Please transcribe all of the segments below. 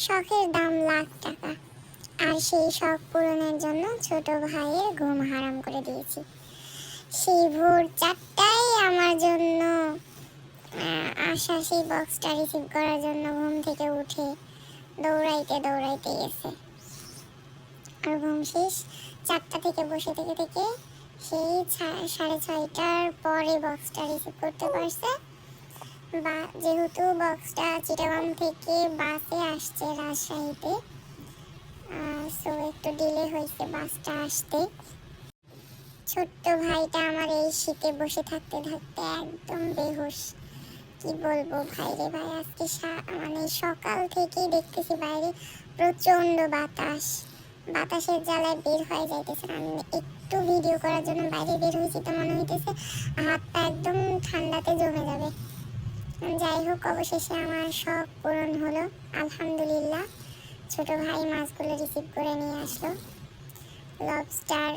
শখের দাম লাখ টাকা, আর সেই শখ পূরণের জন্য ছোট ভাইয়ের ঘুম হারাম করে দিয়েছি। সেই ভোর 4টায় আমার জন্য আসা সেই বক্সটা রিসিভ করার জন্য ঘুম থেকে উঠে দৌড়াইতে দৌড়াইতে গেছে। আর ঘুম শেষ 4টা থেকে বসে থেকে থেকে সেই 6:30টার পরে বক্সটা রিসিভ করতে পারছে। বা যেহেতু বক্সটা চিটাগাং থেকে বাসে আসছে রাজশাহীতে, সো একটু ডিলে হয়েছে বাসটা আসতে। ছোট্ট ভাইটা আমার এই শীতে বসে থাকতে থাকতে একদম বেহুশ। কি বলবো ভাই রে ভাই, আজকে মানে সকাল থেকেই দেখতেছি বাইরে প্রচন্ড বাতাসের জ্বালায় বের হয়ে যাইতেছে। আমি একটু ভিডিও করার জন্য বাইরে বের হয়েছি, তো মনে হইতেছে হাত পা একদম ঠান্ডাতে জমে যাবে। যাই হোক, অবশেষে আমার শখ পূরণ হলো আলহামদুলিল্লাহ। ছোট ভাই মাছগুলো রিসিভ করে নিয়ে আসলো। লবস্টার,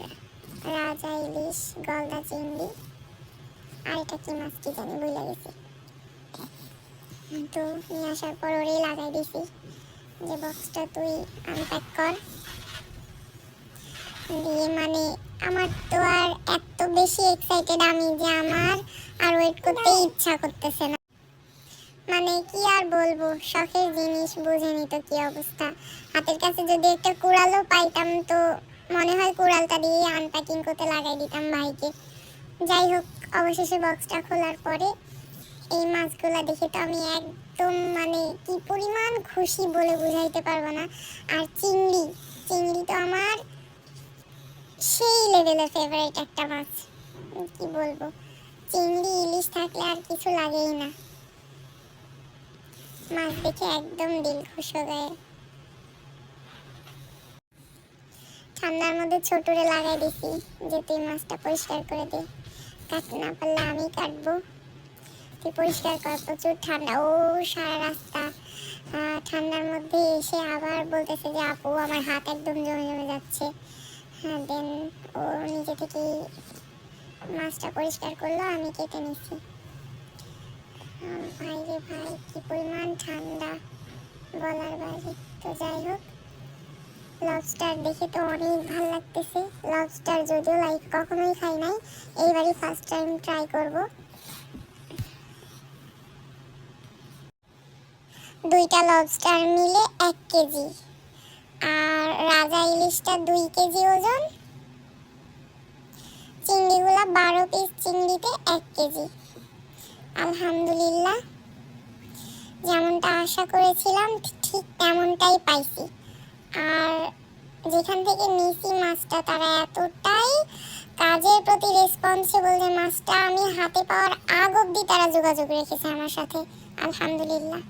রাজা ইলিশ, গলদা চিংড়ি, আর এটা কি মাছ কি জানি ভুলে গেছি। তো নিয়ে আসার পর ওরেই লাগাই দিছি যে বক্সটা তুই আনপ্যাক কর দিয়ে। মানে আমার তো আর এত বেশি এক্সাইটেড আমি যে আমার আর ওয়েট করতে ইচ্ছা করতেছে না। মানে কি আর বলবো, শখের জিনিস বুঝেনি তো কি অবস্থা। হাতের কাছে যদি একটা কুড়ালও পাইতাম তো মনে হয় কুড়ালটা দিয়ে আনপ্যাকিং করতে লাগাই দিতাম ভাইকে। যাই হোক, অবশেষে বক্সটা খোলার পরে এই মাছগুলা দেখে তো আমি একদম মানে কি পরিমাণ খুশি বলে বুঝাইতে পারবো না। আর চিংড়ি তো আমার সেই লেভেলের ফেভারিট একটা মাছ। কি বলবো, চিংড়ি ইলিশ থাকলে আর কিছু লাগেই না। মাছ দেখে একদম দিল খুশ হয়ে যায়। ঠান্ডার মধ্যে ছোটরে লাগাই দিছি যে তুই মাছটা পরিষ্কার করে দে, কাটতে না পারলে আমি কাটবো, তুই পরিষ্কার কর, প্রচুর ঠান্ডা। ও সারা রাস্তা ঠান্ডার মধ্যে এসে আবার বলতেছে যে আপু আমার হাত একদম জমে জমে যাচ্ছে। হ্যাঁ, দেন ও নিজে থেকে মাছটা পরিষ্কার করলো, আমি কেটে নিচ্ছি। ভাই রে ভাই, কি পরিমাণ ঠান্ডা বলার বাইরে। তো যাই হোক, লবস্টার দেখে তো অনেক ভালো লাগতেছে। লবস্টার যদিও লাইফ কখনোই খাই নাই, এইবারই ফার্স্ট টাইম ট্রাই করব। 2টা লবস্টার মিলে 1 কেজি, আর রাজা ইলিশটা 2 কেজি ওজন, চিংড়িগুলা 12 পিস, চিংড়িতে 1 কেজি। আলহামদুলিল্লাহ, যেমনটা আশা করেছিলাম ঠিক তেমনটাই পাইছি। আর যেখান থেকে নিয়েছি মাছটা, তারা এতটাই কাজের প্রতি রেসপন্সিবল যে মাছটা আমি হাতে পাওয়ার আগ অব্দি তারা যোগাযোগ রেখেছে আমার সাথে। আলহামদুলিল্লাহ।